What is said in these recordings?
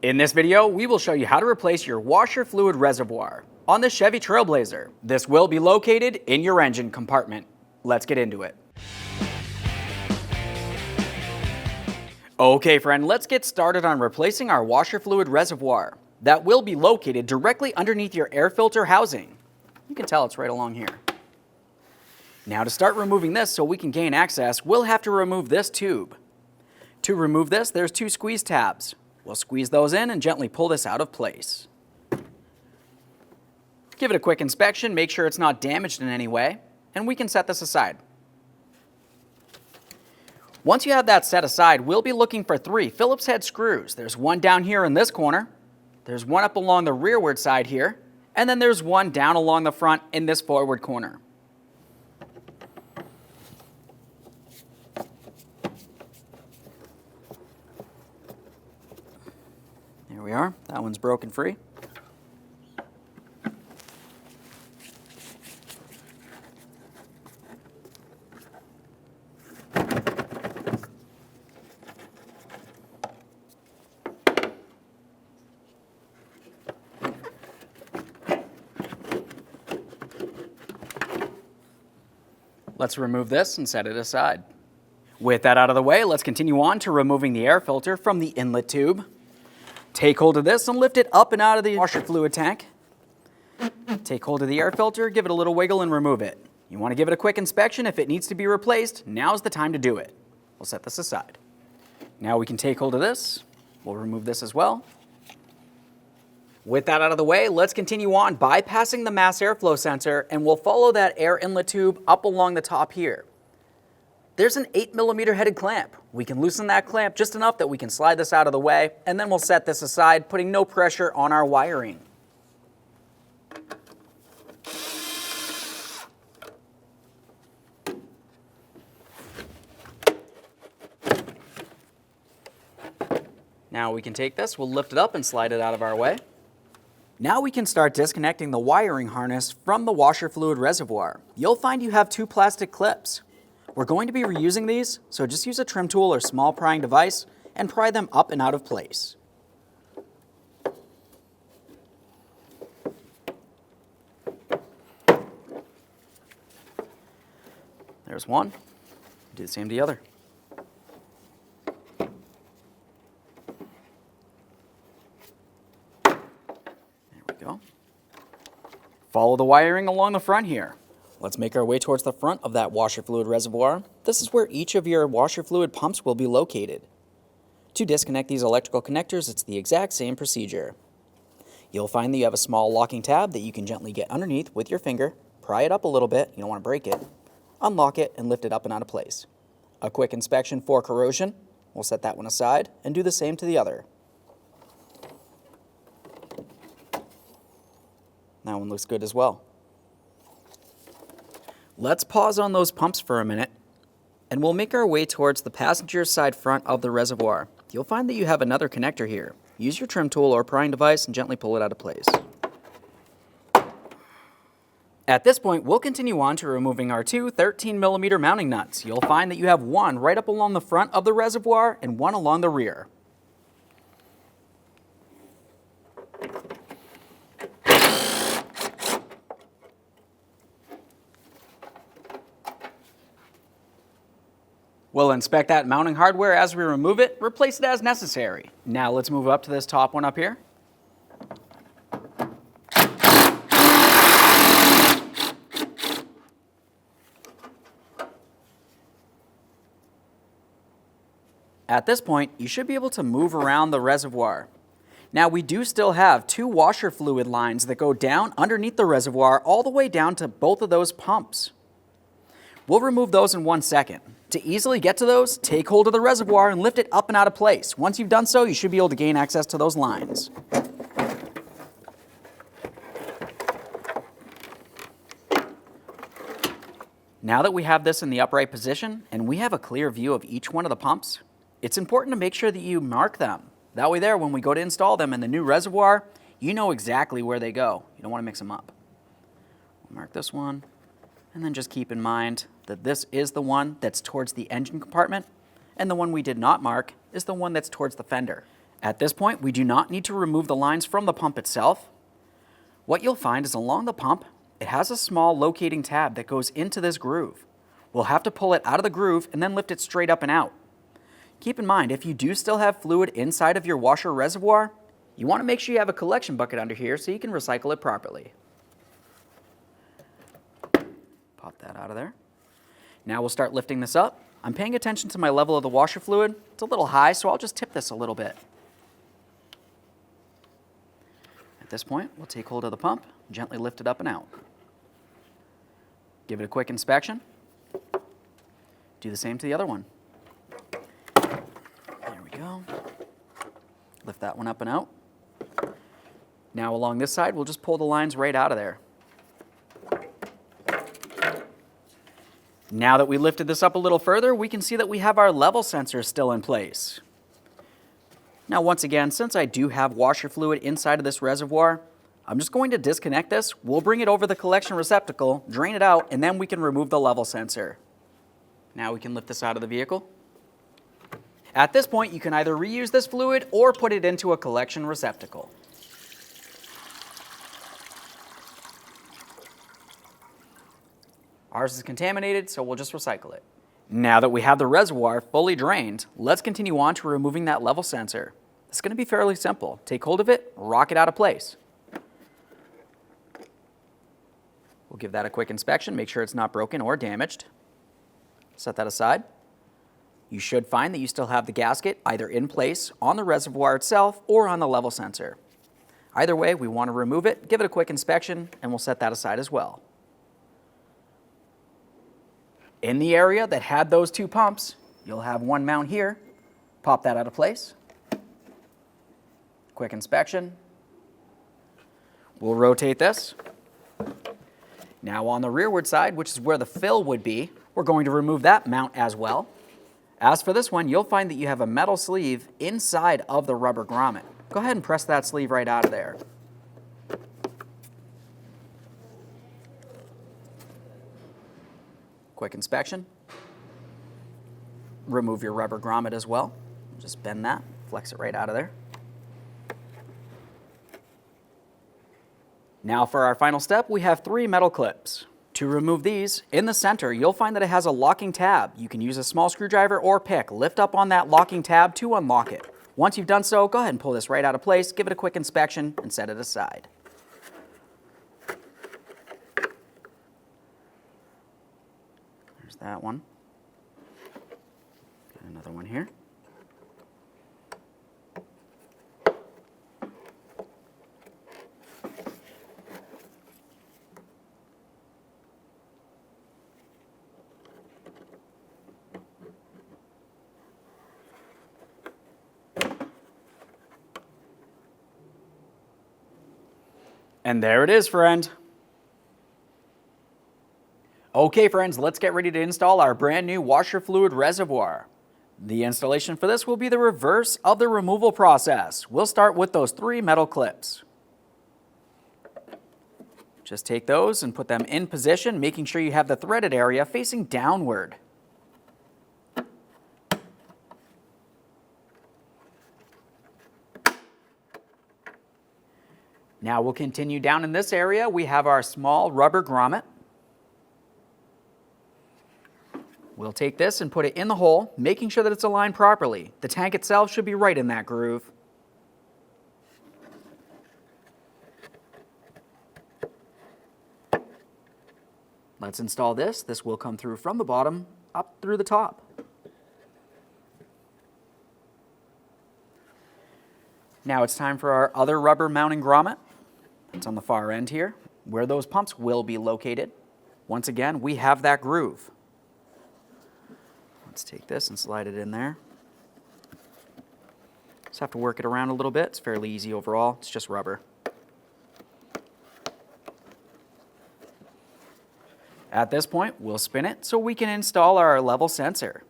In this video, we will show you how to replace your washer fluid reservoir on the Chevy Trailblazer. This will be located in your engine compartment. Let's get into it. Okay friend, let's get started on replacing our washer fluid reservoir. That will be located directly underneath your air filter housing. You can tell it's right along here. Now to start removing this so we can gain access, we'll have to remove this tube. To remove this, there's two squeeze tabs. We'll squeeze those in and gently pull this out of place. Give it a quick inspection, make sure it's not damaged in any way, and we can set this aside. Once you have that set aside, we'll be looking for 3 Phillips head screws. There's one down here in this corner, there's one up along the rearward side here, and then there's one down along the front in this forward corner. There we are, that one's broken free. Let's remove this and set it aside. With that out of the way, let's continue on to removing the air filter from the inlet tube. Take hold of this and lift it up and out of the washer fluid tank. Take hold of the air filter, give it a little wiggle and remove it. You want to give it a quick inspection. If it needs to be replaced, now's the time to do it. We'll set this aside. Now we can take hold of this. We'll remove this as well. With that out of the way, let's continue on bypassing the mass airflow sensor, and we'll follow that air inlet tube up along the top here. There's an 8mm headed clamp. We can loosen that clamp just enough that we can slide this out of the way, and then we'll set this aside, putting no pressure on our wiring. Now we can take this, we'll lift it up and slide it out of our way. Now we can start disconnecting the wiring harness from the washer fluid reservoir. You'll find you have 2 plastic clips. We're going to be reusing these, so just use a trim tool or small prying device and pry them up and out of place. There's one. Do the same to the other. Follow the wiring along the front here. Let's make our way towards the front of that washer fluid reservoir. This is where each of your washer fluid pumps will be located. To disconnect these electrical connectors, it's the exact same procedure. You'll find that you have a small locking tab that you can gently get underneath with your finger, pry it up a little bit, you don't want to break it, unlock it and lift it up and out of place. A quick inspection for corrosion. We'll set that one aside and do the same to the other. That one looks good as well. Let's pause on those pumps for a minute, and we'll make our way towards the passenger side front of the reservoir. You'll find that you have another connector here. Use your trim tool or prying device and gently pull it out of place. At this point, we'll continue on to removing our 2 13mm mounting nuts. You'll find that you have one right up along the front of the reservoir and one along the rear. We'll inspect that mounting hardware as we remove it, replace it as necessary. Now let's move up to this top one up here. At this point, you should be able to move around the reservoir. Now we do still have 2 washer fluid lines that go down underneath the reservoir all the way down to both of those pumps. We'll remove those in 1 second. To easily get to those, take hold of the reservoir and lift it up and out of place. Once you've done so, you should be able to gain access to those lines. Now that we have this in the upright position and we have a clear view of each one of the pumps, it's important to make sure that you mark them. That way there, when we go to install them in the new reservoir, you know exactly where they go. You don't want to mix them up. We'll mark this one, and then just keep in mind that this is the one that's towards the engine compartment, and the one we did not mark is the one that's towards the fender. At this point, we do not need to remove the lines from the pump itself. What you'll find is along the pump, it has a small locating tab that goes into this groove. We'll have to pull it out of the groove and then lift it straight up and out. Keep in mind, if you do still have fluid inside of your washer reservoir, you want to make sure you have a collection bucket under here so you can recycle it properly. Pop that out of there. Now we'll start lifting this up. I'm paying attention to my level of the washer fluid. It's a little high, so I'll just tip this a little bit. At this point, we'll take hold of the pump, gently lift it up and out. Give it a quick inspection. Do the same to the other one. There we go. Lift that one up and out. Now along this side, we'll just pull the lines right out of there. Now that we lifted this up a little further, we can see that we have our level sensor still in place. Now once again, since I do have washer fluid inside of this reservoir, I'm just going to disconnect this. We'll bring it over the collection receptacle, drain it out, and then we can remove the level sensor. Now we can lift this out of the vehicle. At this point, you can either reuse this fluid or put it into a collection receptacle. Ours is contaminated, so we'll just recycle it. Now that we have the reservoir fully drained, let's continue on to removing that level sensor. It's going to be fairly simple. Take hold of it, rock it out of place. We'll give that a quick inspection, make sure it's not broken or damaged. Set that aside. You should find that you still have the gasket either in place on the reservoir itself or on the level sensor. Either way, we want to remove it, give it a quick inspection, and we'll set that aside as well. In the area that had those two pumps, you'll have one mount here. Pop that out of place. Quick inspection. We'll rotate this. Now on the rearward side, which is where the fill would be, we're going to remove that mount as well. As for this one, you'll find that you have a metal sleeve inside of the rubber grommet. Go ahead and press that sleeve right out of there. Quick inspection. Remove your rubber grommet as well. Just bend that, flex it right out of there. Now for our final step, we have 3 metal clips. To remove these, in the center, you'll find that it has a locking tab. You can use a small screwdriver or pick. Lift up on that locking tab to unlock it. Once you've done so, go ahead and pull this right out of place, give it a quick inspection, and set it aside. There's that one. Got another one here. And there it is, friend. Okay, friends, let's get ready to install our brand new washer fluid reservoir. The installation for this will be the reverse of the removal process. We'll start with those 3 metal clips. Just take those and put them in position, making sure you have the threaded area facing downward. Now we'll continue down in this area. We have our small rubber grommet. We'll take this and put it in the hole, making sure that it's aligned properly. The tank itself should be right in that groove. Let's install this. This will come through from the bottom up through the top. Now it's time for our other rubber mounting grommet. It's on the far end here, where those pumps will be located. Once again, we have that groove. Let's take this and slide it in there. Just have to work it around a little bit. It's fairly easy overall. It's just rubber. At this point, we'll spin it so we can install our level sensor.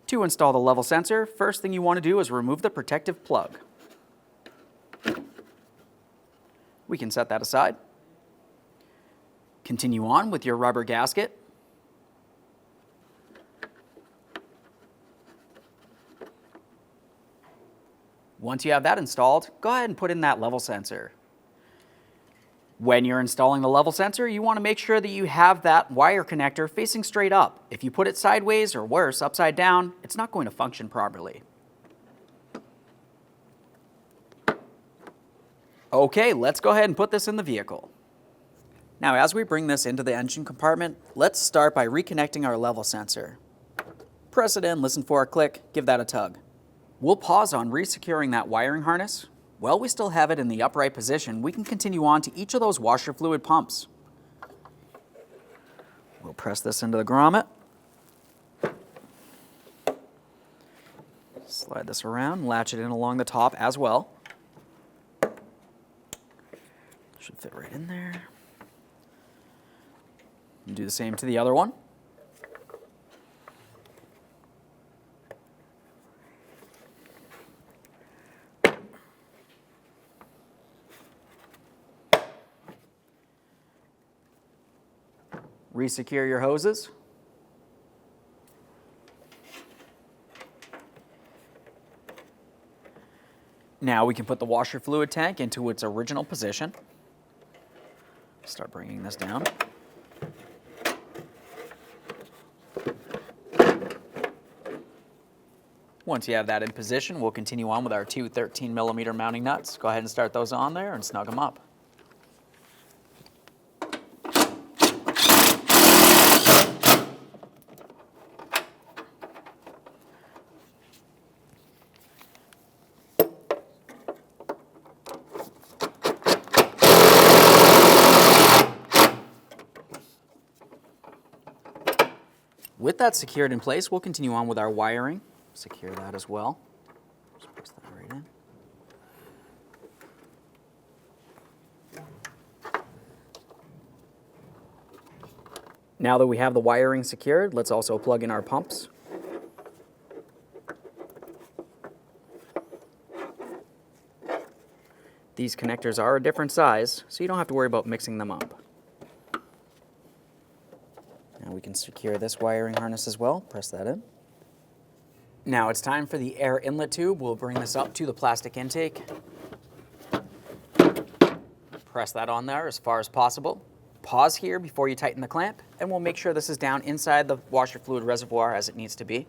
To install the level sensor, first thing you want to do is remove the protective plug. We can set that aside. Continue on with your rubber gasket. Once you have that installed, go ahead and put in that level sensor. When you're installing the level sensor, you want to make sure that you have that wire connector facing straight up. If you put it sideways or worse, upside down, it's not going to function properly. Okay, let's go ahead and put this in the vehicle. Now, as we bring this into the engine compartment, let's start by reconnecting our level sensor. Press it in, listen for a click, give that a tug. We'll pause on resecuring that wiring harness. While we still have it in the upright position, we can continue on to each of those washer fluid pumps. We'll press this into the grommet. Slide this around, latch it in along the top as well. Should fit right in there. And do the same to the other one. Resecure your hoses. Now we can put the washer fluid tank into its original position. Start bringing this down. Once you have that in position, we'll continue on with our two 13mm mounting nuts. Go ahead and start those on there and snug them up. With that secured in place, we'll continue on with our wiring. Secure that as well. Just press that right in. Now that we have the wiring secured, let's also plug in our pumps. These connectors are a different size, so you don't have to worry about mixing them up. Now we can secure this wiring harness as well. Press that in. Now it's time for the air inlet tube. We'll bring this up to the plastic intake. Press that on there as far as possible. Pause here before you tighten the clamp, and we'll make sure this is down inside the washer fluid reservoir as it needs to be.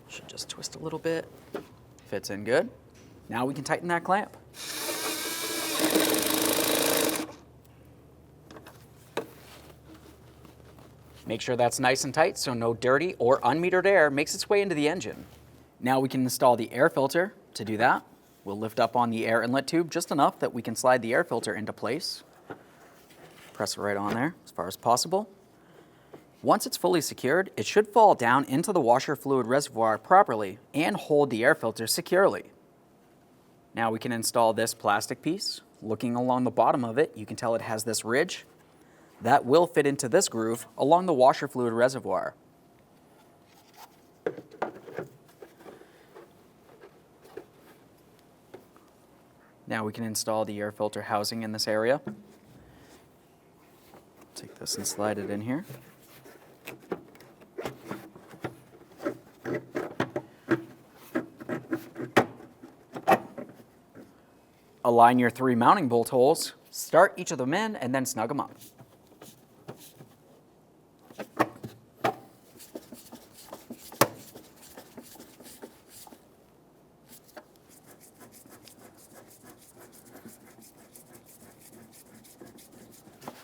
Should just twist a little bit. Fits in good. Now we can tighten that clamp. Make sure that's nice and tight so no dirty or unmetered air makes its way into the engine. Now we can install the air filter. To do that, we'll lift up on the air inlet tube just enough that we can slide the air filter into place. Press it right on there as far as possible. Once it's fully secured, it should fall down into the washer fluid reservoir properly and hold the air filter securely. Now we can install this plastic piece. Looking along the bottom of it, you can tell it has this ridge. That will fit into this groove along the washer fluid reservoir. Now we can install the air filter housing in this area. Take this and slide it in here. Align your 3 mounting bolt holes, start each of them in, and then snug them up.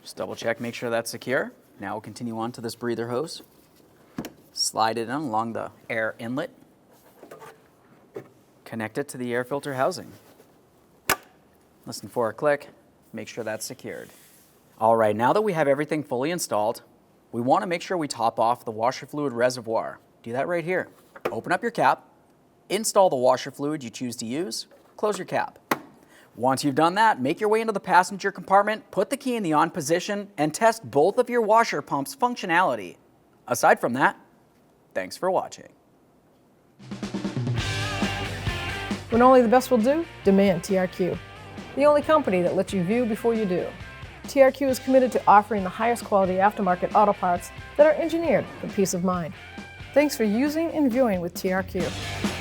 Just double check, make sure that's secure. Now we'll continue on to this breather hose. Slide it in along the air inlet. Connect it to the air filter housing. Listen for a click, make sure that's secured. All right, now that we have everything fully installed, we want to make sure we top off the washer fluid reservoir. Do that right here. Open up your cap, install the washer fluid you choose to use, close your cap. Once you've done that, make your way into the passenger compartment, put the key in the on position, and test both of your washer pumps' functionality. Aside from that, thanks for watching. When only the best will do, demand TRQ. The only company that lets you view before you do. TRQ is committed to offering the highest quality aftermarket auto parts that are engineered for peace of mind. Thanks for using and viewing with TRQ.